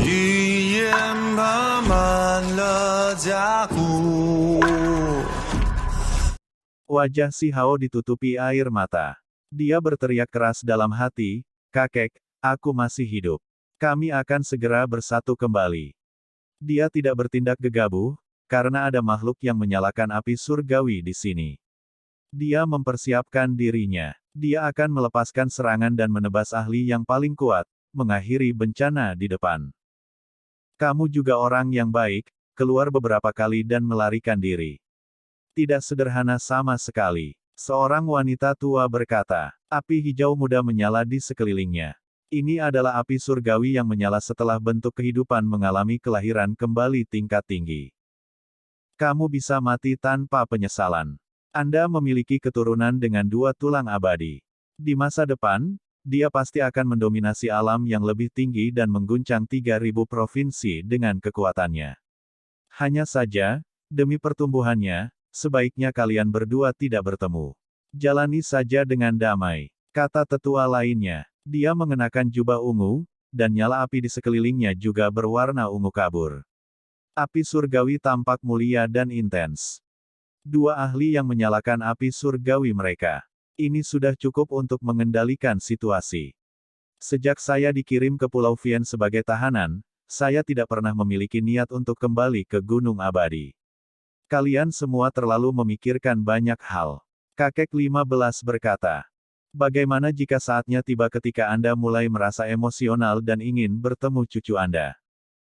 语言爬满了甲骨。Wajah si Hao ditutupi air mata. Dia berteriak keras dalam hati, "Kakek, aku masih hidup. Kami akan segera bersatu kembali." Dia tidak bertindak gegabah, karena ada makhluk yang menyalakan api surgawi di sini. Dia mempersiapkan dirinya. Dia akan melepaskan serangan dan menebas ahli yang paling kuat, mengakhiri bencana di depan. Kamu juga orang yang baik, keluar beberapa kali dan melarikan diri. Tidak sederhana sama sekali. Seorang wanita tua berkata. Api hijau muda menyala di sekelilingnya. Ini adalah api surgawi yang menyala setelah bentuk kehidupan mengalami kelahiran kembali tingkat tinggi. Kamu bisa mati tanpa penyesalan. Anda memiliki keturunan dengan 2 tulang abadi. Di masa depan, dia pasti akan mendominasi alam yang lebih tinggi dan mengguncang 3.000 provinsi dengan kekuatannya. Hanya saja, demi pertumbuhannya, sebaiknya kalian berdua tidak bertemu. Jalani saja dengan damai, kata tetua lainnya. Dia mengenakan jubah ungu, dan nyala api di sekelilingnya juga berwarna ungu kabur. Api surgawi tampak mulia dan intens. 2 ahli yang menyalakan api surgawi mereka. Ini sudah cukup untuk mengendalikan situasi. Sejak saya dikirim ke Pulau Vien sebagai tahanan, saya tidak pernah memiliki niat untuk kembali ke Gunung Abadi. Kalian semua terlalu memikirkan banyak hal. Kakek 15 berkata. Bagaimana jika saatnya tiba ketika Anda mulai merasa emosional dan ingin bertemu cucu Anda?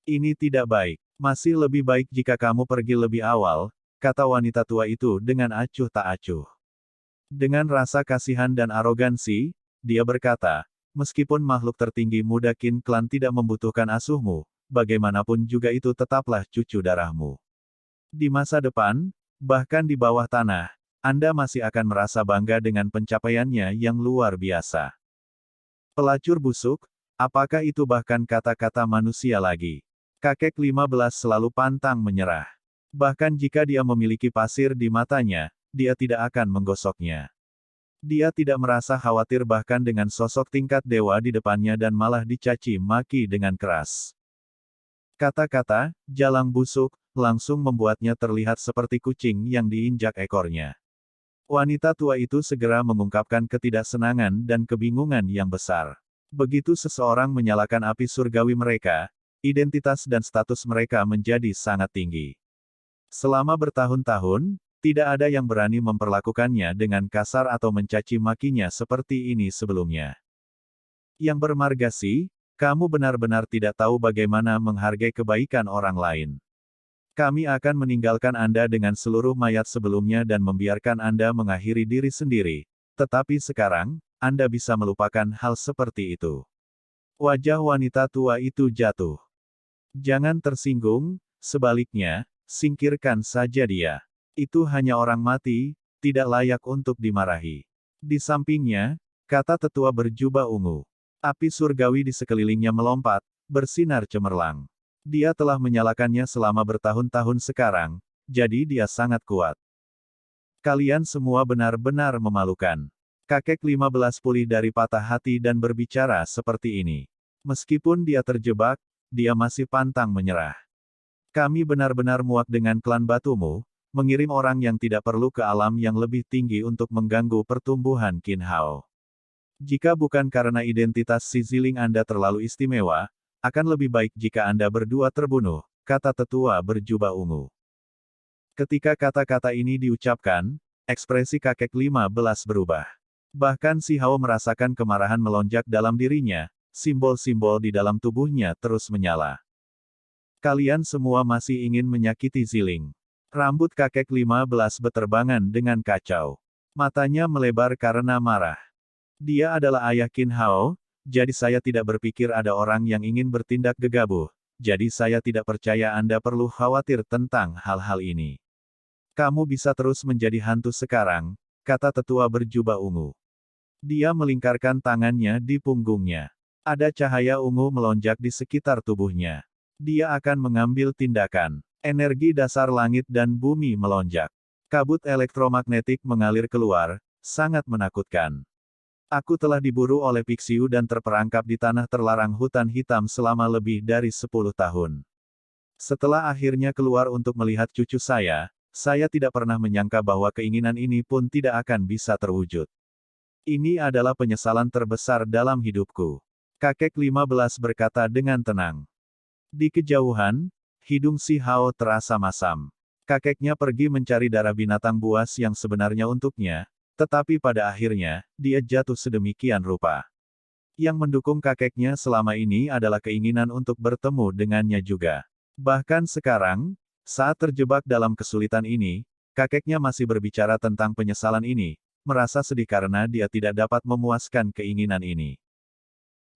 Ini tidak baik. Masih lebih baik jika kamu pergi lebih awal, kata wanita tua itu dengan acuh tak acuh. Dengan rasa kasihan dan arogansi, dia berkata, meskipun makhluk tertinggi muda Qin Clan tidak membutuhkan asuhmu, bagaimanapun juga itu tetaplah cucu darahmu. Di masa depan, bahkan di bawah tanah, Anda masih akan merasa bangga dengan pencapaiannya yang luar biasa. Pelacur busuk, apakah itu bahkan kata-kata manusia lagi? Kakek 15 selalu pantang menyerah. Bahkan jika dia memiliki pasir di matanya, dia tidak akan menggosoknya. Dia tidak merasa khawatir bahkan dengan sosok tingkat dewa di depannya dan malah dicaci maki dengan keras. Kata-kata, jalang busuk, langsung membuatnya terlihat seperti kucing yang diinjak ekornya. Wanita tua itu segera mengungkapkan ketidaksenangan dan kebingungan yang besar. Begitu seseorang menyalakan api surgawi mereka, identitas dan status mereka menjadi sangat tinggi. Selama bertahun-tahun, tidak ada yang berani memperlakukannya dengan kasar atau mencaci makinya seperti ini sebelumnya. Yang bermargasi, kamu benar-benar tidak tahu bagaimana menghargai kebaikan orang lain. Kami akan meninggalkan Anda dengan seluruh mayat sebelumnya dan membiarkan Anda mengakhiri diri sendiri, tetapi sekarang, Anda bisa melupakan hal seperti itu. Wajah wanita tua itu jatuh. Jangan tersinggung, sebaliknya, singkirkan saja dia. Itu hanya orang mati, tidak layak untuk dimarahi. Di sampingnya, kata tetua berjubah ungu. Api surgawi di sekelilingnya melompat, bersinar cemerlang. Dia telah menyalakannya selama bertahun-tahun sekarang, jadi dia sangat kuat. Kalian semua benar-benar memalukan. Kakek 15 pulih dari patah hati dan berbicara seperti ini. Meskipun dia terjebak, dia masih pantang menyerah. Kami benar-benar muak dengan klan batumu, mengirim orang yang tidak perlu ke alam yang lebih tinggi untuk mengganggu pertumbuhan Qin Hao. Jika bukan karena identitas si Ziling Anda terlalu istimewa, akan lebih baik jika Anda berdua terbunuh, kata tetua berjubah ungu. Ketika kata-kata ini diucapkan, ekspresi kakek 15 berubah. Bahkan si Hao merasakan kemarahan melonjak dalam dirinya, simbol-simbol di dalam tubuhnya terus menyala. Kalian semua masih ingin menyakiti Ziling. Rambut kakek 15 beterbangan dengan kacau. Matanya melebar karena marah. Dia adalah ayah Qin Hao, jadi saya tidak berpikir ada orang yang ingin bertindak gegabah, jadi saya tidak percaya Anda perlu khawatir tentang hal-hal ini. Kamu bisa terus menjadi hantu sekarang, kata tetua berjubah ungu. Dia melingkarkan tangannya di punggungnya. Ada cahaya ungu melonjak di sekitar tubuhnya. Dia akan mengambil tindakan. Energi dasar langit dan bumi melonjak. Kabut elektromagnetik mengalir keluar, sangat menakutkan. Aku telah diburu oleh Pixiu dan terperangkap di tanah terlarang hutan hitam selama lebih dari 10 tahun. Setelah akhirnya keluar untuk melihat cucu saya tidak pernah menyangka bahwa keinginan ini pun tidak akan bisa terwujud. Ini adalah penyesalan terbesar dalam hidupku. Kakek 15 berkata dengan tenang. Di kejauhan, hidung si Hao terasa masam. Kakeknya pergi mencari darah binatang buas yang sebenarnya untuknya, tetapi pada akhirnya, dia jatuh sedemikian rupa. Yang mendukung kakeknya selama ini adalah keinginan untuk bertemu dengannya juga. Bahkan sekarang, saat terjebak dalam kesulitan ini, kakeknya masih berbicara tentang penyesalan ini, merasa sedih karena dia tidak dapat memuaskan keinginan ini.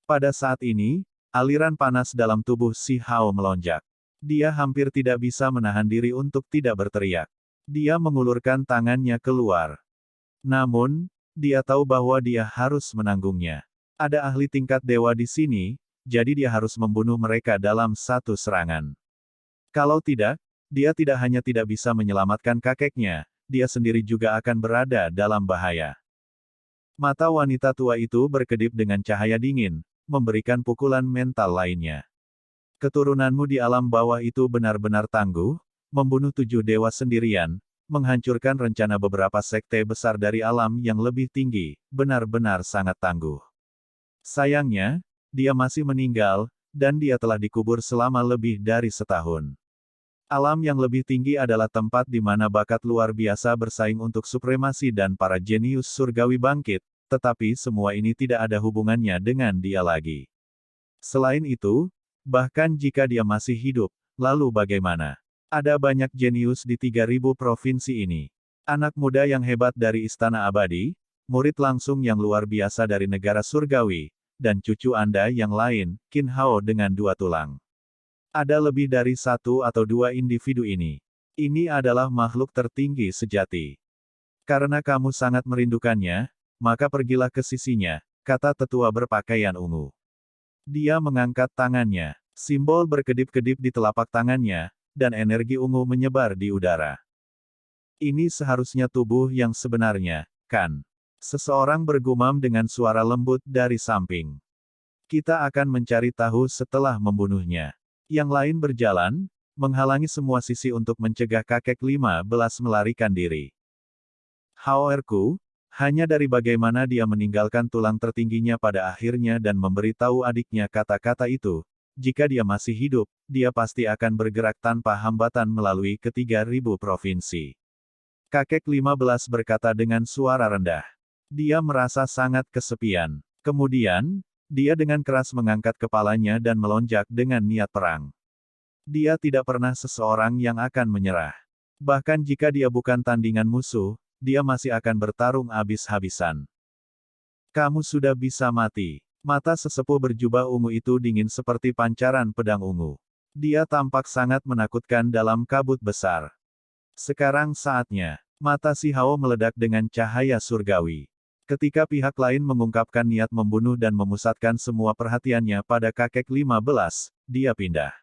Pada saat ini, aliran panas dalam tubuh si Hao melonjak. Dia hampir tidak bisa menahan diri untuk tidak berteriak. Dia mengulurkan tangannya keluar. Namun, dia tahu bahwa dia harus menanggungnya. Ada ahli tingkat dewa di sini, jadi dia harus membunuh mereka dalam satu serangan. Kalau tidak, dia tidak hanya tidak bisa menyelamatkan kakeknya, dia sendiri juga akan berada dalam bahaya. Mata wanita tua itu berkedip dengan cahaya dingin, memberikan pukulan mental lainnya. Keturunanmu di alam bawah itu benar-benar tangguh, membunuh 7 dewa sendirian, menghancurkan rencana beberapa sekte besar dari alam yang lebih tinggi, benar-benar sangat tangguh. Sayangnya, dia masih meninggal, dan dia telah dikubur selama lebih dari setahun. Alam yang lebih tinggi adalah tempat di mana bakat luar biasa bersaing untuk supremasi dan para jenius surgawi bangkit, tetapi semua ini tidak ada hubungannya dengan dia lagi. Selain itu, bahkan jika dia masih hidup, lalu bagaimana? Ada banyak jenius di 3000 provinsi ini. Anak muda yang hebat dari Istana Abadi, murid langsung yang luar biasa dari negara surgawi, dan cucu Anda yang lain, Qin Hao dengan 2 tulang. Ada lebih dari 1 atau 2 individu ini. Ini adalah makhluk tertinggi sejati. Karena kamu sangat merindukannya, maka pergilah ke sisinya, kata tetua berpakaian ungu. Dia mengangkat tangannya. Simbol berkedip-kedip di telapak tangannya, dan energi ungu menyebar di udara. Ini seharusnya tubuh yang sebenarnya, kan? Seseorang bergumam dengan suara lembut dari samping. Kita akan mencari tahu setelah membunuhnya. Yang lain berjalan, menghalangi semua sisi untuk mencegah kakek 15 melarikan diri. Haoerku, hanya dari bagaimana dia meninggalkan tulang tertingginya pada akhirnya dan memberitahu adiknya kata-kata itu, jika dia masih hidup, dia pasti akan bergerak tanpa hambatan melalui ke-3000 provinsi. Kakek 15 berkata dengan suara rendah. Dia merasa sangat kesepian. Kemudian, dia dengan keras mengangkat kepalanya dan melonjak dengan niat perang. Dia tidak pernah seseorang yang akan menyerah. Bahkan jika dia bukan tandingan musuh, dia masih akan bertarung habis-habisan. Kamu sudah bisa mati. Mata sesepuh berjubah ungu itu dingin seperti pancaran pedang ungu. Dia tampak sangat menakutkan dalam kabut besar. Sekarang saatnya. Mata si Hao meledak dengan cahaya surgawi. Ketika pihak lain mengungkapkan niat membunuh dan memusatkan semua perhatiannya pada kakek 15, dia pindah.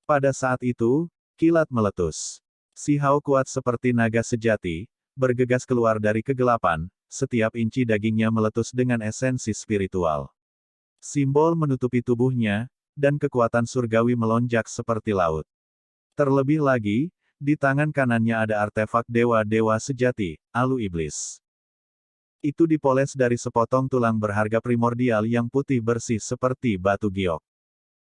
Pada saat itu, kilat meletus. Si Hao kuat seperti naga sejati, bergegas keluar dari kegelapan, setiap inci dagingnya meletus dengan esensi spiritual. Simbol menutupi tubuhnya, dan kekuatan surgawi melonjak seperti laut. Terlebih lagi, di tangan kanannya ada artefak dewa-dewa sejati, alu iblis. Itu dipoles dari sepotong tulang berharga primordial yang putih bersih seperti batu giok.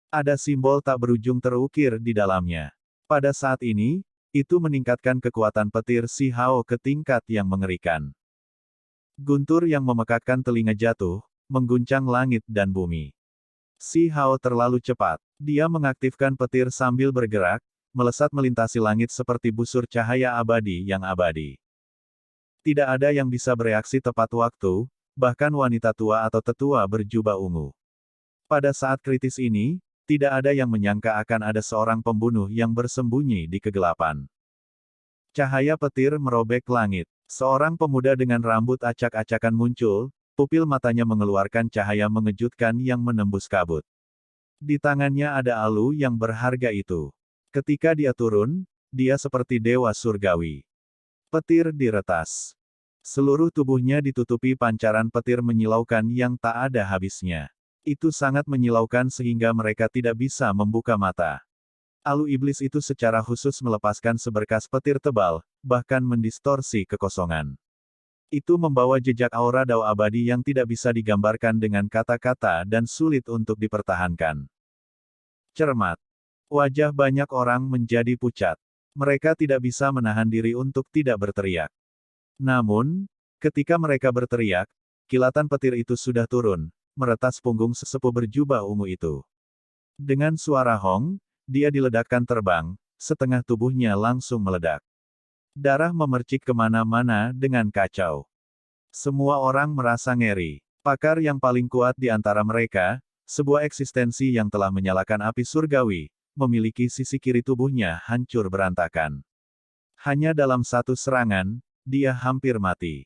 Ada simbol tak berujung terukir di dalamnya. Pada saat ini, itu meningkatkan kekuatan petir si Hao ke tingkat yang mengerikan. Guntur yang memekakkan telinga jatuh, mengguncang langit dan bumi. Si Hao terlalu cepat. Dia mengaktifkan petir sambil bergerak, melesat melintasi langit seperti busur cahaya abadi yang abadi. Tidak ada yang bisa bereaksi tepat waktu, bahkan wanita tua atau tetua berjubah ungu. Pada saat kritis ini, tidak ada yang menyangka akan ada seorang pembunuh yang bersembunyi di kegelapan. Cahaya petir merobek langit. Seorang pemuda dengan rambut acak-acakan muncul, pupil matanya mengeluarkan cahaya mengejutkan yang menembus kabut. Di tangannya ada alu yang berharga itu. Ketika dia turun, dia seperti dewa surgawi. Petir diretas. Seluruh tubuhnya ditutupi pancaran petir menyilaukan yang tak ada habisnya. Itu sangat menyilaukan sehingga mereka tidak bisa membuka mata. Alu iblis itu secara khusus melepaskan seberkas petir tebal, bahkan mendistorsi kekosongan. Itu membawa jejak aura dao abadi yang tidak bisa digambarkan dengan kata-kata dan sulit untuk dipertahankan. Cermat. Wajah banyak orang menjadi pucat. Mereka tidak bisa menahan diri untuk tidak berteriak. Namun, ketika mereka berteriak, kilatan petir itu sudah turun, meretas punggung sesepuh berjubah ungu itu. Dengan suara hong, dia diledakkan terbang, setengah tubuhnya langsung meledak. Darah memercik kemana-mana dengan kacau. Semua orang merasa ngeri. Pakar yang paling kuat di antara mereka, sebuah eksistensi yang telah menyalakan api surgawi, memiliki sisi kiri tubuhnya hancur berantakan. Hanya dalam satu serangan, dia hampir mati.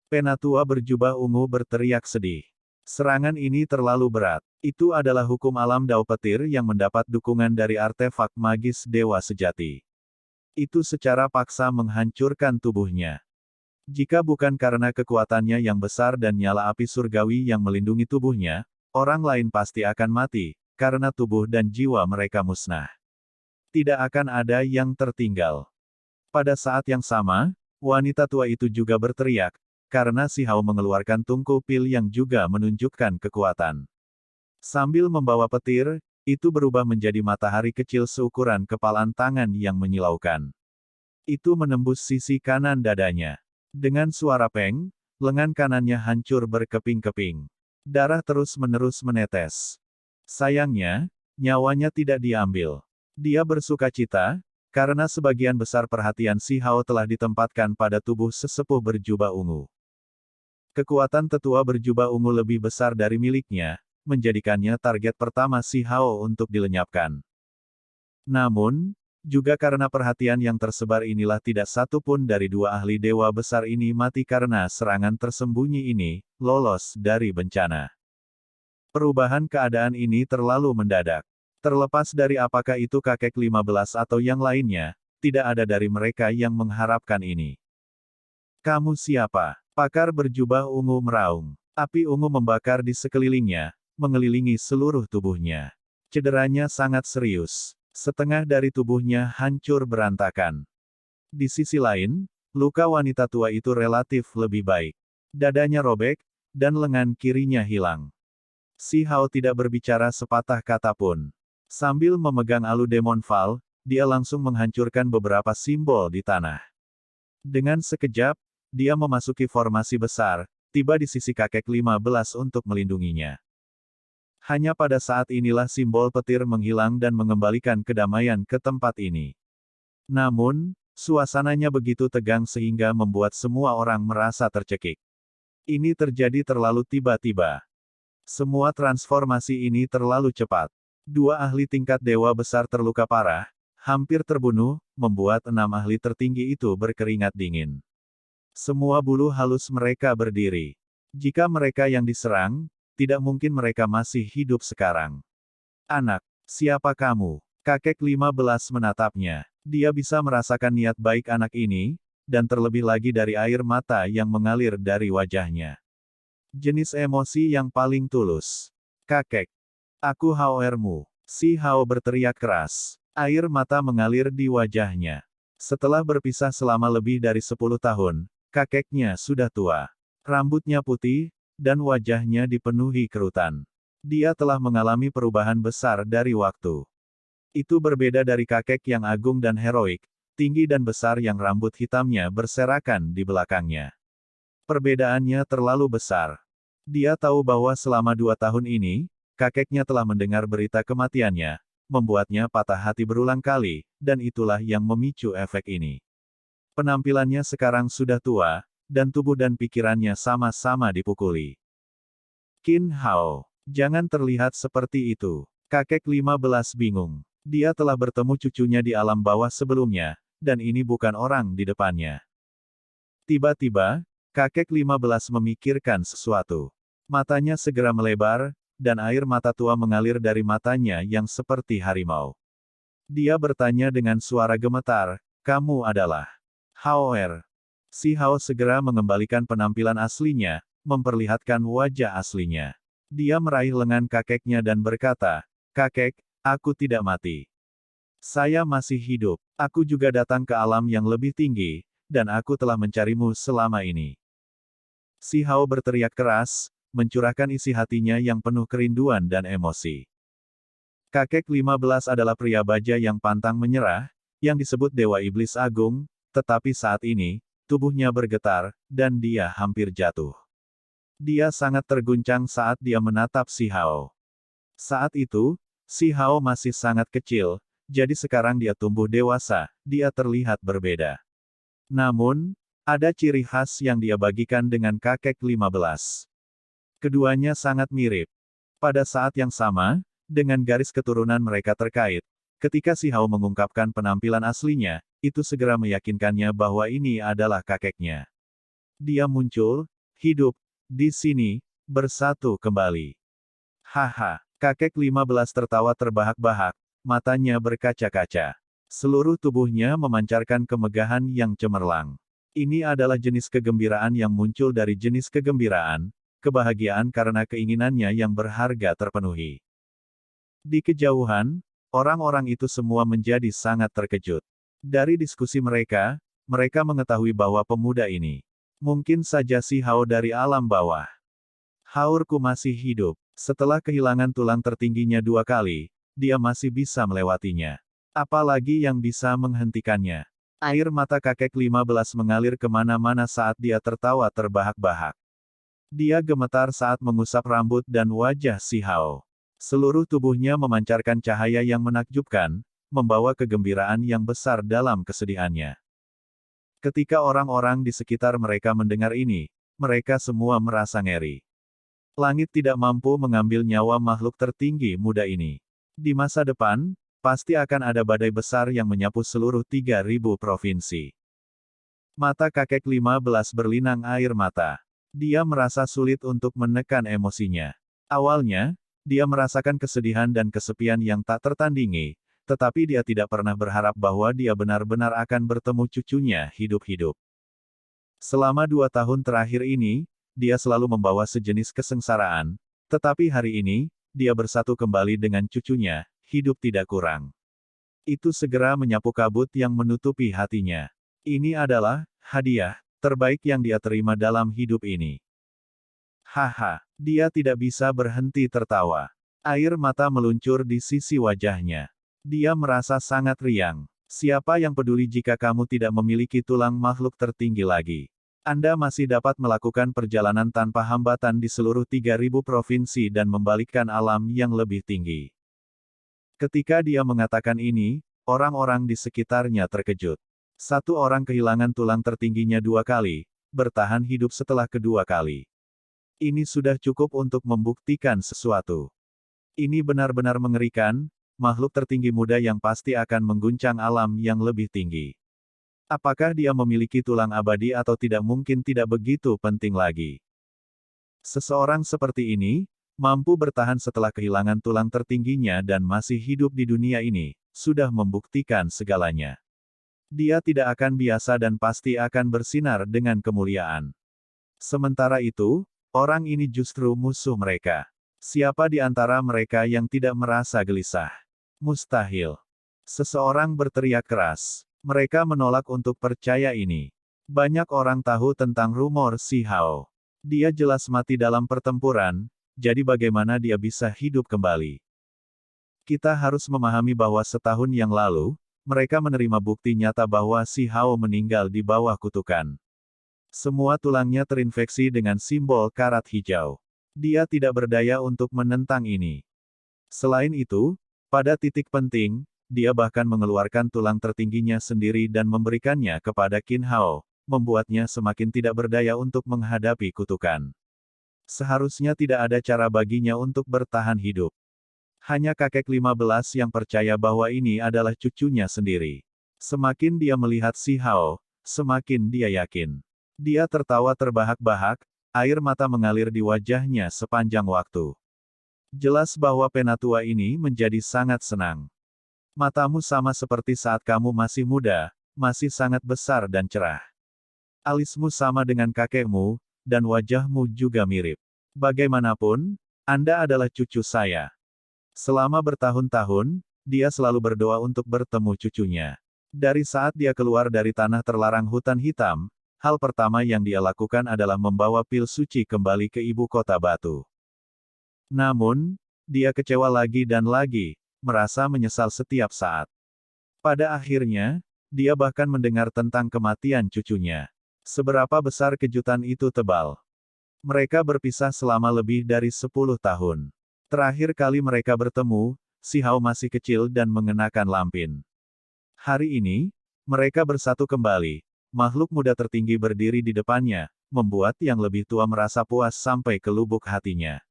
Penatua berjubah ungu berteriak sedih. Serangan ini terlalu berat. Itu adalah hukum alam dao petir yang mendapat dukungan dari artefak magis dewa sejati. Itu secara paksa menghancurkan tubuhnya. Jika bukan karena kekuatannya yang besar dan nyala api surgawi yang melindungi tubuhnya, orang lain pasti akan mati, karena tubuh dan jiwa mereka musnah. Tidak akan ada yang tertinggal. Pada saat yang sama, wanita tua itu juga berteriak, karena si Hao mengeluarkan tungku pil yang juga menunjukkan kekuatan. Sambil membawa petir, itu berubah menjadi matahari kecil seukuran kepalan tangan yang menyilaukan. Itu menembus sisi kanan dadanya. Dengan suara peng, lengan kanannya hancur berkeping-keping. Darah terus-menerus menetes. Sayangnya, nyawanya tidak diambil. Dia bersukacita, karena sebagian besar perhatian si Hao telah ditempatkan pada tubuh sesepuh berjubah ungu. Kekuatan tetua berjubah ungu lebih besar dari miliknya, menjadikannya target pertama si Hao untuk dilenyapkan. Namun, juga karena perhatian yang tersebar inilah tidak satu pun dari dua ahli dewa besar ini mati karena serangan tersembunyi ini, lolos dari bencana. Perubahan keadaan ini terlalu mendadak. Terlepas dari apakah itu kakek 15 atau yang lainnya, tidak ada dari mereka yang mengharapkan ini. Kamu siapa? Pakar berjubah ungu meraung. Api ungu membakar di sekelilingnya, mengelilingi seluruh tubuhnya. Cederanya sangat serius. Setengah dari tubuhnya hancur berantakan. Di sisi lain, luka wanita tua itu relatif lebih baik. Dadanya robek, dan lengan kirinya hilang. Si Hao tidak berbicara sepatah kata pun. Sambil memegang alu Demon Val, dia langsung menghancurkan beberapa simbol di tanah. Dengan sekejap, dia memasuki formasi besar, tiba di sisi kakek 15 untuk melindunginya. Hanya pada saat inilah simbol petir menghilang dan mengembalikan kedamaian ke tempat ini. Namun, suasananya begitu tegang sehingga membuat semua orang merasa tercekik. Ini terjadi terlalu tiba-tiba. Semua transformasi ini terlalu cepat. Dua ahli tingkat dewa besar terluka parah, hampir terbunuh, membuat 6 ahli tertinggi itu berkeringat dingin. Semua bulu halus mereka berdiri. Jika mereka yang diserang, tidak mungkin mereka masih hidup sekarang. Anak, siapa kamu? Kakek 15 menatapnya. Dia bisa merasakan niat baik anak ini, dan terlebih lagi dari air mata yang mengalir dari wajahnya. Jenis emosi yang paling tulus. Kakek. Aku Hao-ermu. Si Hao berteriak keras. Air mata mengalir di wajahnya. Setelah berpisah selama lebih dari 10 tahun, kakeknya sudah tua. Rambutnya putih, dan wajahnya dipenuhi kerutan. Dia telah mengalami perubahan besar dari waktu. Itu berbeda dari kakek yang agung dan heroik, tinggi dan besar yang rambut hitamnya berserakan di belakangnya. Perbedaannya terlalu besar. Dia tahu bahwa selama 2 tahun ini, kakeknya telah mendengar berita kematiannya, membuatnya patah hati berulang kali, dan itulah yang memicu efek ini. Penampilannya sekarang sudah tua, dan tubuh dan pikirannya sama-sama dipukuli. Qin Hao, jangan terlihat seperti itu. Kakek 15 bingung. Dia telah bertemu cucunya di alam bawah sebelumnya, dan ini bukan orang di depannya. Tiba-tiba, kakek 15 memikirkan sesuatu. Matanya segera melebar, dan air mata tua mengalir dari matanya yang seperti harimau. Dia bertanya dengan suara gemetar, kamu adalah Hao-er. Si Hao segera mengembalikan penampilan aslinya, memperlihatkan wajah aslinya. Dia meraih lengan kakeknya dan berkata, "Kakek, aku tidak mati. Saya masih hidup. Aku juga datang ke alam yang lebih tinggi, dan aku telah mencarimu selama ini." Si Hao berteriak keras, mencurahkan isi hatinya yang penuh kerinduan dan emosi. Kakek 15 adalah pria baja yang pantang menyerah, yang disebut Dewa Iblis Agung, tetapi saat ini, tubuhnya bergetar, dan dia hampir jatuh. Dia sangat terguncang saat dia menatap si Hao. Saat itu, si Hao masih sangat kecil, jadi sekarang dia tumbuh dewasa, dia terlihat berbeda. Namun, ada ciri khas yang dia bagikan dengan kakek 15. Keduanya sangat mirip. Pada saat yang sama, dengan garis keturunan mereka terkait, ketika si Hao mengungkapkan penampilan aslinya, itu segera meyakinkannya bahwa ini adalah kakeknya. Dia muncul, hidup, di sini, bersatu kembali. Haha, kakek 15 tertawa terbahak-bahak, matanya berkaca-kaca. Seluruh tubuhnya memancarkan kemegahan yang cemerlang. Ini adalah jenis kegembiraan yang muncul dari jenis kegembiraan, kebahagiaan karena keinginannya yang berharga terpenuhi. Di kejauhan, orang-orang itu semua menjadi sangat terkejut. Dari diskusi mereka, mereka mengetahui bahwa pemuda ini mungkin saja si Hao dari alam bawah. Haurku masih hidup. Setelah kehilangan tulang tertingginya 2 kali, dia masih bisa melewatinya. Apalagi yang bisa menghentikannya. Air mata kakek 15 mengalir kemana-mana saat dia tertawa terbahak-bahak. Dia gemetar saat mengusap rambut dan wajah si Hao. Seluruh tubuhnya memancarkan cahaya yang menakjubkan, membawa kegembiraan yang besar dalam kesedihannya. Ketika orang-orang di sekitar mereka mendengar ini, mereka semua merasa ngeri. Langit tidak mampu mengambil nyawa makhluk tertinggi muda ini. Di masa depan, pasti akan ada badai besar yang menyapu seluruh 3.000 provinsi. Mata kakek 15 berlinang air mata. Dia merasa sulit untuk menekan emosinya. Awalnya, dia merasakan kesedihan dan kesepian yang tak tertandingi, tetapi dia tidak pernah berharap bahwa dia benar-benar akan bertemu cucunya hidup-hidup. Selama 2 tahun terakhir ini, dia selalu membawa sejenis kesengsaraan, tetapi hari ini, dia bersatu kembali dengan cucunya, hidup tidak kurang. Itu segera menyapu kabut yang menutupi hatinya. Ini adalah hadiah terbaik yang dia terima dalam hidup ini. Haha, dia tidak bisa berhenti tertawa. Air mata meluncur di sisi wajahnya. Dia merasa sangat riang. Siapa yang peduli jika kamu tidak memiliki tulang makhluk tertinggi lagi? Anda masih dapat melakukan perjalanan tanpa hambatan di seluruh 3.000 provinsi dan membalikkan alam yang lebih tinggi. Ketika dia mengatakan ini, orang-orang di sekitarnya terkejut. Satu orang kehilangan tulang tertingginya 2 kali, bertahan hidup setelah kedua kali. Ini sudah cukup untuk membuktikan sesuatu. Ini benar-benar mengerikan, makhluk tertinggi muda yang pasti akan mengguncang alam yang lebih tinggi. Apakah dia memiliki tulang abadi atau tidak mungkin tidak begitu penting lagi. Seseorang seperti ini, mampu bertahan setelah kehilangan tulang tertingginya dan masih hidup di dunia ini, sudah membuktikan segalanya. Dia tidak akan biasa dan pasti akan bersinar dengan kemuliaan. Sementara itu, orang ini justru musuh mereka. Siapa di antara mereka yang tidak merasa gelisah? Mustahil. Seseorang berteriak keras. Mereka menolak untuk percaya ini. Banyak orang tahu tentang rumor si Hao. Dia jelas mati dalam pertempuran, jadi bagaimana dia bisa hidup kembali? Kita harus memahami bahwa setahun yang lalu, mereka menerima bukti nyata bahwa si Hao meninggal di bawah kutukan. Semua tulangnya terinfeksi dengan simbol karat hijau. Dia tidak berdaya untuk menentang ini. Selain itu, pada titik penting, dia bahkan mengeluarkan tulang tertingginya sendiri dan memberikannya kepada Qin Hao, membuatnya semakin tidak berdaya untuk menghadapi kutukan. Seharusnya tidak ada cara baginya untuk bertahan hidup. Hanya kakek 15 yang percaya bahwa ini adalah cucunya sendiri. Semakin dia melihat si Hao, semakin dia yakin. Dia tertawa terbahak-bahak, air mata mengalir di wajahnya sepanjang waktu. Jelas bahwa penatua ini menjadi sangat senang. Matamu sama seperti saat kamu masih muda, masih sangat besar dan cerah. Alismu sama dengan kakekmu, dan wajahmu juga mirip. Bagaimanapun, Anda adalah cucu saya. Selama bertahun-tahun, dia selalu berdoa untuk bertemu cucunya. Dari saat dia keluar dari tanah terlarang hutan hitam, hal pertama yang dia lakukan adalah membawa pil suci kembali ke ibu kota batu. Namun, dia kecewa lagi dan lagi, merasa menyesal setiap saat. Pada akhirnya, dia bahkan mendengar tentang kematian cucunya. Seberapa besar kejutan itu tebal. Mereka berpisah selama lebih dari 10 tahun. Terakhir kali mereka bertemu, Si Hao masih kecil dan mengenakan lampin. Hari ini, mereka bersatu kembali. Makhluk muda tertinggi berdiri di depannya, membuat yang lebih tua merasa puas sampai ke lubuk hatinya.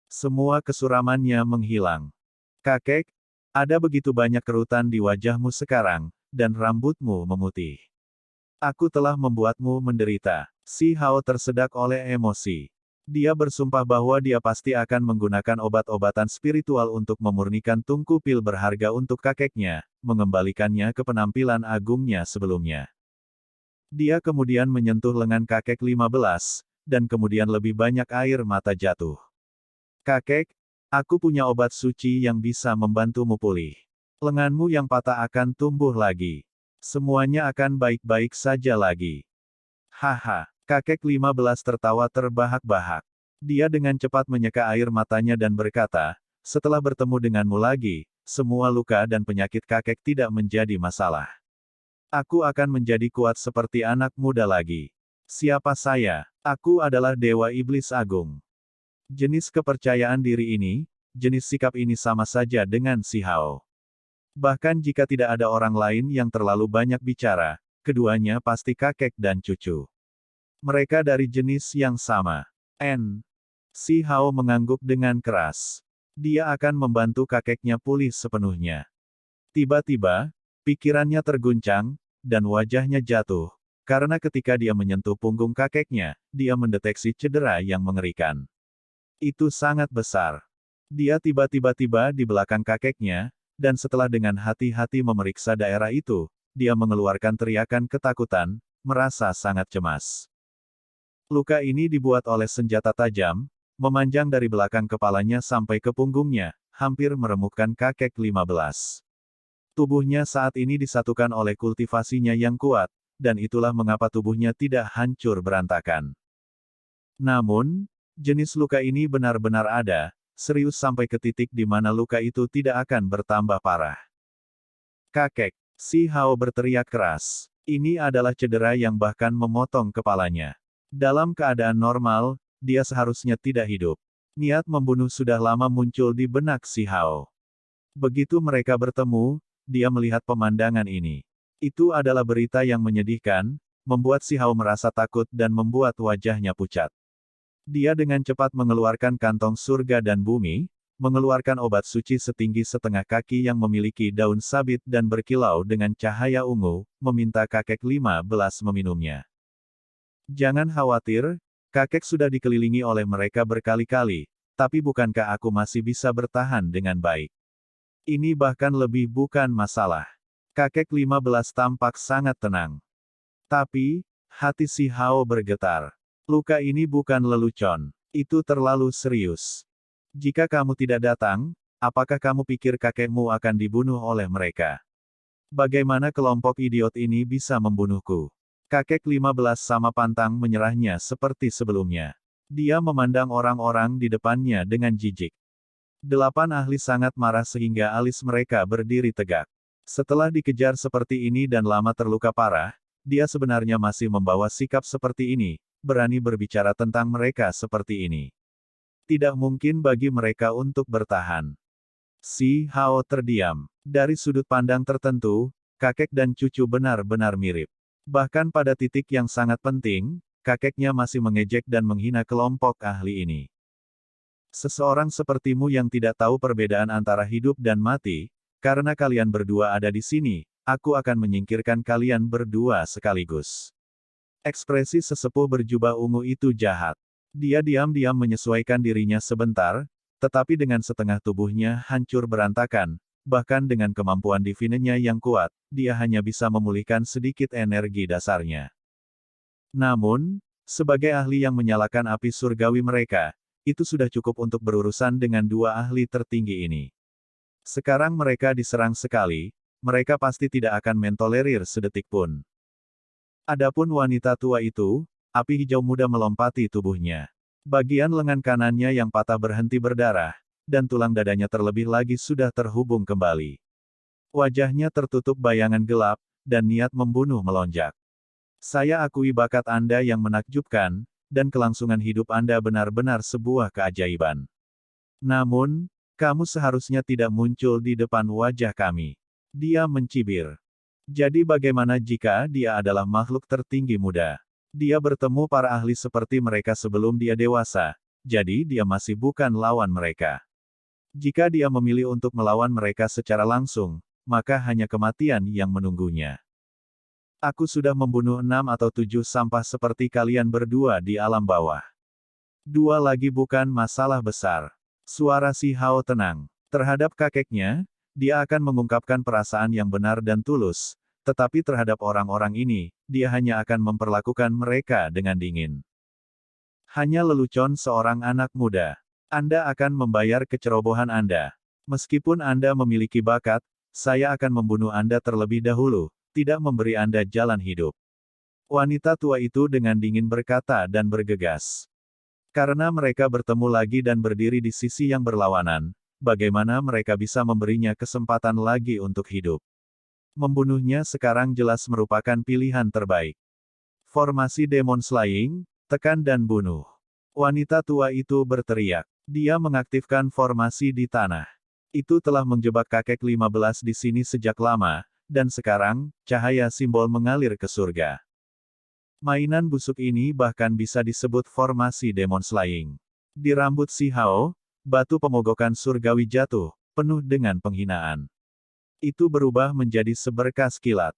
Semua kesuramannya menghilang. Kakek, ada begitu banyak kerutan di wajahmu sekarang, dan rambutmu memutih. Aku telah membuatmu menderita. Si Hao tersedak oleh emosi. Dia bersumpah bahwa dia pasti akan menggunakan obat-obatan spiritual untuk memurnikan tungku pil berharga untuk kakeknya, mengembalikannya ke penampilan agungnya sebelumnya. Dia kemudian menyentuh lengan kakek 15, dan kemudian lebih banyak air mata jatuh. Kakek, aku punya obat suci yang bisa membantumu pulih. Lenganmu yang patah akan tumbuh lagi. Semuanya akan baik-baik saja lagi. Haha, kakek 15 tertawa terbahak-bahak. Dia dengan cepat menyeka air matanya dan berkata, setelah bertemu denganmu lagi, semua luka dan penyakit kakek tidak menjadi masalah. Aku akan menjadi kuat seperti anak muda lagi. Siapa saya? Aku adalah Dewa Iblis Agung. Jenis kepercayaan diri ini, jenis sikap ini sama saja dengan Si Hao. Bahkan jika tidak ada orang lain yang terlalu banyak bicara, keduanya pasti kakek dan cucu. Mereka dari jenis yang sama. Si Hao mengangguk dengan keras. Dia akan membantu kakeknya pulih sepenuhnya. Tiba-tiba, pikirannya terguncang, dan wajahnya jatuh, karena ketika dia menyentuh punggung kakeknya, dia mendeteksi cedera yang mengerikan. Itu sangat besar. Dia tiba-tiba tiba di belakang kakeknya, dan setelah dengan hati-hati memeriksa daerah itu, dia mengeluarkan teriakan ketakutan, merasa sangat cemas. Luka ini dibuat oleh senjata tajam, memanjang dari belakang kepalanya sampai ke punggungnya, hampir meremukkan kakek 15. Tubuhnya saat ini disatukan oleh kultivasinya yang kuat, dan itulah mengapa tubuhnya tidak hancur berantakan. Namun, jenis luka ini benar-benar ada, serius sampai ke titik di mana luka itu tidak akan bertambah parah. Kakek, Si Hao berteriak keras. Ini adalah cedera yang bahkan memotong kepalanya. Dalam keadaan normal, dia seharusnya tidak hidup. Niat membunuh sudah lama muncul di benak Si Hao. Begitu mereka bertemu, dia melihat pemandangan ini. Itu adalah berita yang menyedihkan, membuat Si Hao merasa takut dan membuat wajahnya pucat. Dia dengan cepat mengeluarkan kantong surga dan bumi, mengeluarkan obat suci setinggi setengah kaki yang memiliki daun sabit dan berkilau dengan cahaya ungu, meminta kakek 15 meminumnya. Jangan khawatir, kakek sudah dikelilingi oleh mereka berkali-kali, tapi bukankah aku masih bisa bertahan dengan baik? Ini bahkan lebih bukan masalah. Kakek 15 tampak sangat tenang. Tapi, hati Si Hao bergetar. Luka ini bukan lelucon. Itu terlalu serius. Jika kamu tidak datang, apakah kamu pikir kakekmu akan dibunuh oleh mereka? Bagaimana kelompok idiot ini bisa membunuhku? Kakek 15 sama pantang menyerahnya seperti sebelumnya. Dia memandang orang-orang di depannya dengan jijik. 8 ahli sangat marah sehingga alis mereka berdiri tegak. Setelah dikejar seperti ini dan lama terluka parah, dia sebenarnya masih membawa sikap seperti ini, berani berbicara tentang mereka seperti ini. Tidak mungkin bagi mereka untuk bertahan. Si Hao terdiam. Dari sudut pandang tertentu, kakek dan cucu benar-benar mirip. Bahkan pada titik yang sangat penting, kakeknya masih mengejek dan menghina kelompok ahli ini. Seseorang sepertimu yang tidak tahu perbedaan antara hidup dan mati, karena kalian berdua ada di sini, aku akan menyingkirkan kalian berdua sekaligus. Ekspresi sesepuh berjubah ungu itu jahat. Dia diam-diam menyesuaikan dirinya sebentar, tetapi dengan setengah tubuhnya hancur berantakan, bahkan dengan kemampuan divinenya yang kuat, dia hanya bisa memulihkan sedikit energi dasarnya. Namun, sebagai ahli yang menyalakan api surgawi mereka, itu sudah cukup untuk berurusan dengan dua ahli tertinggi ini. Sekarang mereka diserang sekali, mereka pasti tidak akan mentolerir sedetik pun. Adapun wanita tua itu, api hijau muda melompati tubuhnya. Bagian lengan kanannya yang patah berhenti berdarah, dan tulang dadanya terlebih lagi sudah terhubung kembali. Wajahnya tertutup bayangan gelap, dan niat membunuh melonjak. Saya akui bakat Anda yang menakjubkan, dan kelangsungan hidup Anda benar-benar sebuah keajaiban. Namun, kamu seharusnya tidak muncul di depan wajah kami. Dia mencibir. Jadi bagaimana jika dia adalah makhluk tertinggi muda? Dia bertemu para ahli seperti mereka sebelum dia dewasa, jadi dia masih bukan lawan mereka. Jika dia memilih untuk melawan mereka secara langsung, maka hanya kematian yang menunggunya. Aku sudah membunuh 6 atau 7 sampah seperti kalian berdua di alam bawah. 2 lagi bukan masalah besar. Suara si Hao tenang. Terhadap kakeknya, dia akan mengungkapkan perasaan yang benar dan tulus, tetapi terhadap orang-orang ini, dia hanya akan memperlakukan mereka dengan dingin. Hanya lelucon seorang anak muda. Anda akan membayar kecerobohan Anda. Meskipun Anda memiliki bakat, saya akan membunuh Anda terlebih dahulu, tidak memberi Anda jalan hidup. Wanita tua itu dengan dingin berkata dan bergegas. Karena mereka bertemu lagi dan berdiri di sisi yang berlawanan, bagaimana mereka bisa memberinya kesempatan lagi untuk hidup? Membunuhnya sekarang jelas merupakan pilihan terbaik. Formasi Demon Slaying, tekan dan bunuh. Wanita tua itu berteriak. Dia mengaktifkan formasi di tanah. Itu telah menjebak kakek 15 di sini sejak lama, dan sekarang, cahaya simbol mengalir ke surga. Mainan busuk ini bahkan bisa disebut formasi Demon Slaying. Di rambut si Hao, batu pemogokan surgawi jatuh, penuh dengan penghinaan. Itu berubah menjadi seberkas kilat.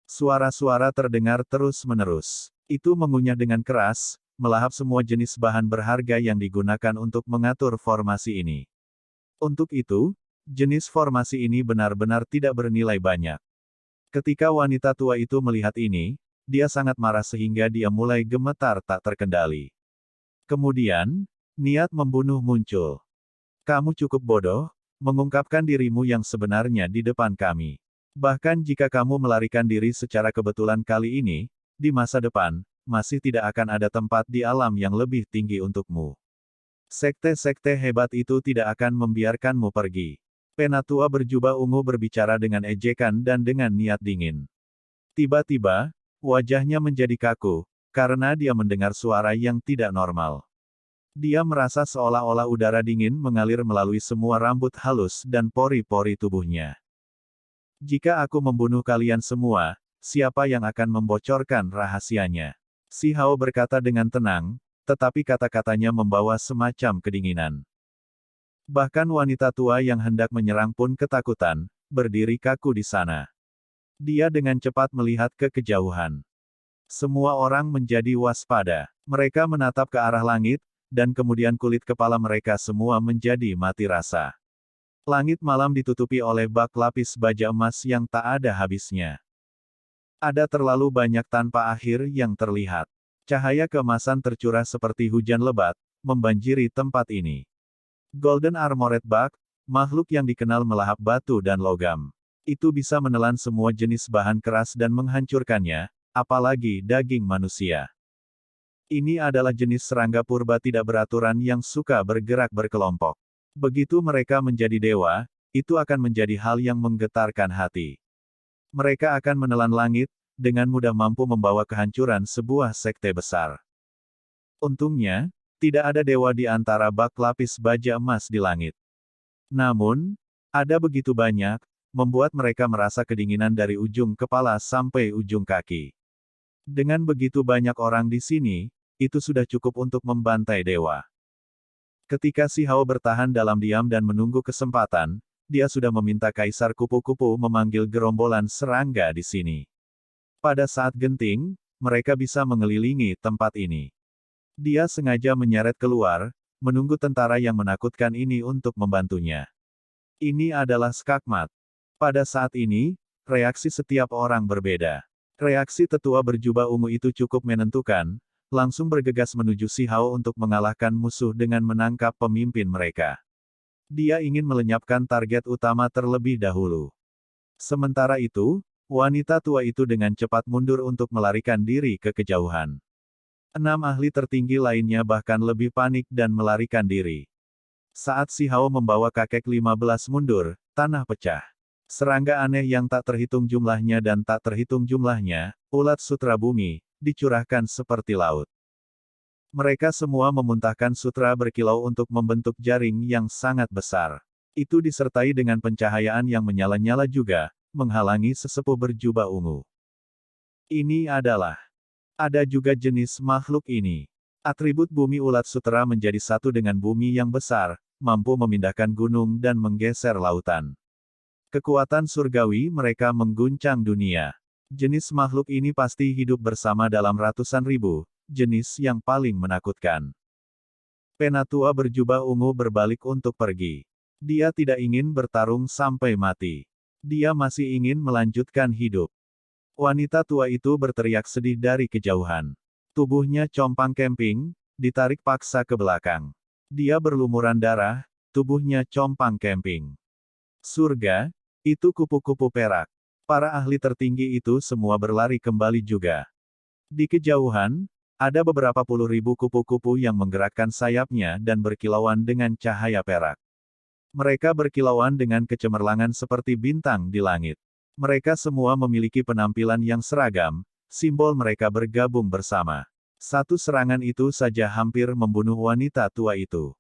Suara-suara terdengar terus-menerus. Itu mengunyah dengan keras, melahap semua jenis bahan berharga yang digunakan untuk mengatur formasi ini. Untuk itu, jenis formasi ini benar-benar tidak bernilai banyak. Ketika wanita tua itu melihat ini, dia sangat marah sehingga dia mulai gemetar tak terkendali. Kemudian, niat membunuh muncul. Kamu cukup bodoh, mengungkapkan dirimu yang sebenarnya di depan kami. Bahkan jika kamu melarikan diri secara kebetulan kali ini, di masa depan, masih tidak akan ada tempat di alam yang lebih tinggi untukmu. Sekte-sekte hebat itu tidak akan membiarkanmu pergi. Penatua berjubah ungu berbicara dengan ejekan dan dengan niat dingin. Tiba-tiba, wajahnya menjadi kaku, karena dia mendengar suara yang tidak normal. Dia merasa seolah-olah udara dingin mengalir melalui semua rambut halus dan pori-pori tubuhnya. Jika aku membunuh kalian semua, siapa yang akan membocorkan rahasianya? Si Hao berkata dengan tenang, tetapi kata-katanya membawa semacam kedinginan. Bahkan wanita tua yang hendak menyerang pun ketakutan, berdiri kaku di sana. Dia dengan cepat melihat ke kejauhan. Semua orang menjadi waspada. Mereka menatap ke arah langit, dan kemudian kulit kepala mereka semua menjadi mati rasa. Langit malam ditutupi oleh bak lapis baja emas yang tak ada habisnya. Ada terlalu banyak tanpa akhir yang terlihat. Cahaya keemasan tercurah seperti hujan lebat, membanjiri tempat ini. Golden Armored Bug, makhluk yang dikenal melahap batu dan logam. Itu bisa menelan semua jenis bahan keras dan menghancurkannya, apalagi daging manusia. Ini adalah jenis serangga purba tidak beraturan yang suka bergerak berkelompok. Begitu mereka menjadi dewa, itu akan menjadi hal yang menggetarkan hati. Mereka akan menelan langit, dengan mudah mampu membawa kehancuran sebuah sekte besar. Untungnya, tidak ada dewa di antara bak lapis baja emas di langit. Namun, ada begitu banyak, membuat mereka merasa kedinginan dari ujung kepala sampai ujung kaki. Dengan begitu banyak orang di sini, itu sudah cukup untuk membantai dewa. Ketika si Hao bertahan dalam diam dan menunggu kesempatan, dia sudah meminta Kaisar Kupu-Kupu memanggil gerombolan serangga di sini. Pada saat genting, mereka bisa mengelilingi tempat ini. Dia sengaja menyeret keluar, menunggu tentara yang menakutkan ini untuk membantunya. Ini adalah skakmat. Pada saat ini, reaksi setiap orang berbeda. Reaksi tetua berjubah ungu itu cukup menentukan, langsung bergegas menuju Si Hao untuk mengalahkan musuh dengan menangkap pemimpin mereka. Dia ingin melenyapkan target utama terlebih dahulu. Sementara itu, wanita tua itu dengan cepat mundur untuk melarikan diri ke kejauhan. 6 ahli tertinggi lainnya bahkan lebih panik dan melarikan diri. Saat Si Hao membawa kakek 15 mundur, tanah pecah. Serangga aneh yang tak terhitung jumlahnya dan tak terhitung jumlahnya, ulat sutra bumi, dicurahkan seperti laut. Mereka semua memuntahkan sutra berkilau untuk membentuk jaring yang sangat besar. Itu disertai dengan pencahayaan yang menyala-nyala juga, menghalangi sesepuh berjubah ungu. Ini adalah. Ada juga jenis makhluk ini. Atribut bumi ulat sutra menjadi satu dengan bumi yang besar, mampu memindahkan gunung dan menggeser lautan. Kekuatan surgawi mereka mengguncang dunia. Jenis makhluk ini pasti hidup bersama dalam ratusan ribu, jenis yang paling menakutkan. Penatua berjubah ungu berbalik untuk pergi. Dia tidak ingin bertarung sampai mati. Dia masih ingin melanjutkan hidup. Wanita tua itu berteriak sedih dari kejauhan. Tubuhnya compang kemping, ditarik paksa ke belakang. Dia berlumuran darah, tubuhnya compang kemping. Surga, itu kupu-kupu perak. Para ahli tertinggi itu semua berlari kembali juga. Di kejauhan, ada beberapa puluh ribu kupu-kupu yang menggerakkan sayapnya dan berkilauan dengan cahaya perak. Mereka berkilauan dengan kecemerlangan seperti bintang di langit. Mereka semua memiliki penampilan yang seragam, simbol mereka bergabung bersama. Satu serangan itu saja hampir membunuh wanita tua itu.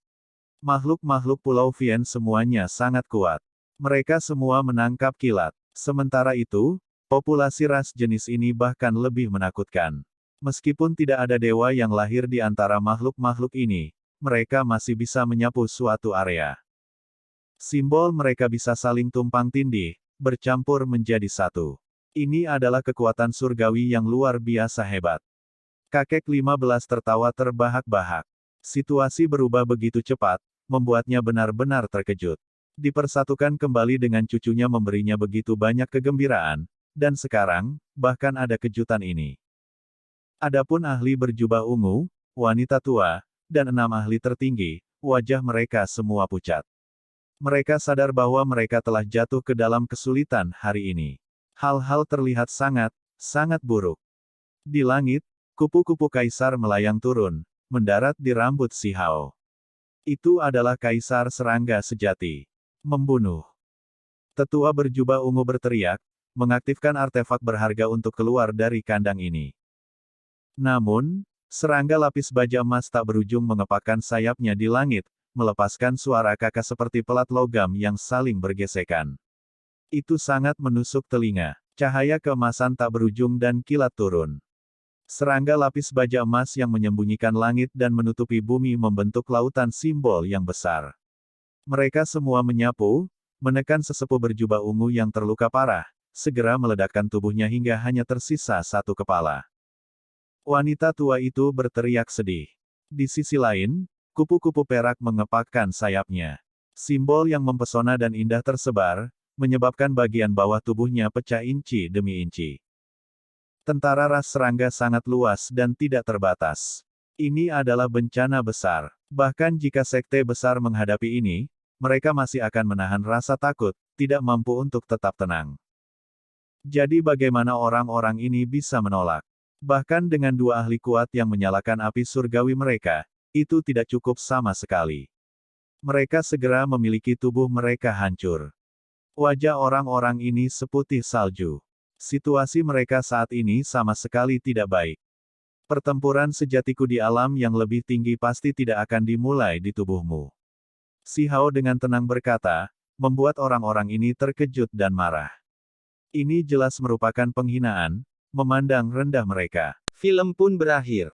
Makhluk-makhluk Pulau Vien semuanya sangat kuat. Mereka semua menangkap kilat. Sementara itu, populasi ras jenis ini bahkan lebih menakutkan. Meskipun tidak ada dewa yang lahir di antara makhluk-makhluk ini, mereka masih bisa menyapu suatu area. Simbol mereka bisa saling tumpang tindih, bercampur menjadi satu. Ini adalah kekuatan surgawi yang luar biasa hebat. Kakek 15 tertawa terbahak-bahak. Situasi berubah begitu cepat, membuatnya benar-benar terkejut. Dipersatukan kembali dengan cucunya memberinya begitu banyak kegembiraan, dan sekarang, bahkan ada kejutan ini. Adapun ahli berjubah ungu, wanita tua, dan 6 ahli tertinggi, wajah mereka semua pucat. Mereka sadar bahwa mereka telah jatuh ke dalam kesulitan hari ini. Hal-hal terlihat sangat buruk. Di langit, kupu-kupu kaisar melayang turun, mendarat di rambut Si Hao. Itu adalah kaisar serangga sejati. Membunuh. Tetua berjubah ungu berteriak, mengaktifkan artefak berharga untuk keluar dari kandang ini. Namun, serangga lapis baja emas tak berujung mengepakkan sayapnya di langit, melepaskan suara kakak seperti pelat logam yang saling bergesekan. Itu sangat menusuk telinga. Cahaya keemasan tak berujung dan kilat turun. Serangga lapis baja emas yang menyembunyikan langit dan menutupi bumi membentuk lautan simbol yang besar. Mereka semua menyapu, menekan sesepuh berjubah ungu yang terluka parah, segera meledakkan tubuhnya hingga hanya tersisa satu kepala. Wanita tua itu berteriak sedih. Di sisi lain, kupu-kupu perak mengepakkan sayapnya. Simbol yang mempesona dan indah tersebar, menyebabkan bagian bawah tubuhnya pecah inci demi inci. Tentara ras serangga sangat luas dan tidak terbatas. Ini adalah bencana besar. Bahkan jika sekte besar menghadapi ini, mereka masih akan menahan rasa takut, tidak mampu untuk tetap tenang. Jadi bagaimana orang-orang ini bisa menolak? Bahkan dengan 2 ahli kuat yang menyalakan api surgawi mereka, itu tidak cukup sama sekali. Mereka segera memiliki tubuh mereka hancur. Wajah orang-orang ini seputih salju. Situasi mereka saat ini sama sekali tidak baik. Pertempuran sejatiku di alam yang lebih tinggi pasti tidak akan dimulai di tubuhmu. Si Hao dengan tenang berkata, membuat orang-orang ini terkejut dan marah. Ini jelas merupakan penghinaan, memandang rendah mereka. Film pun berakhir.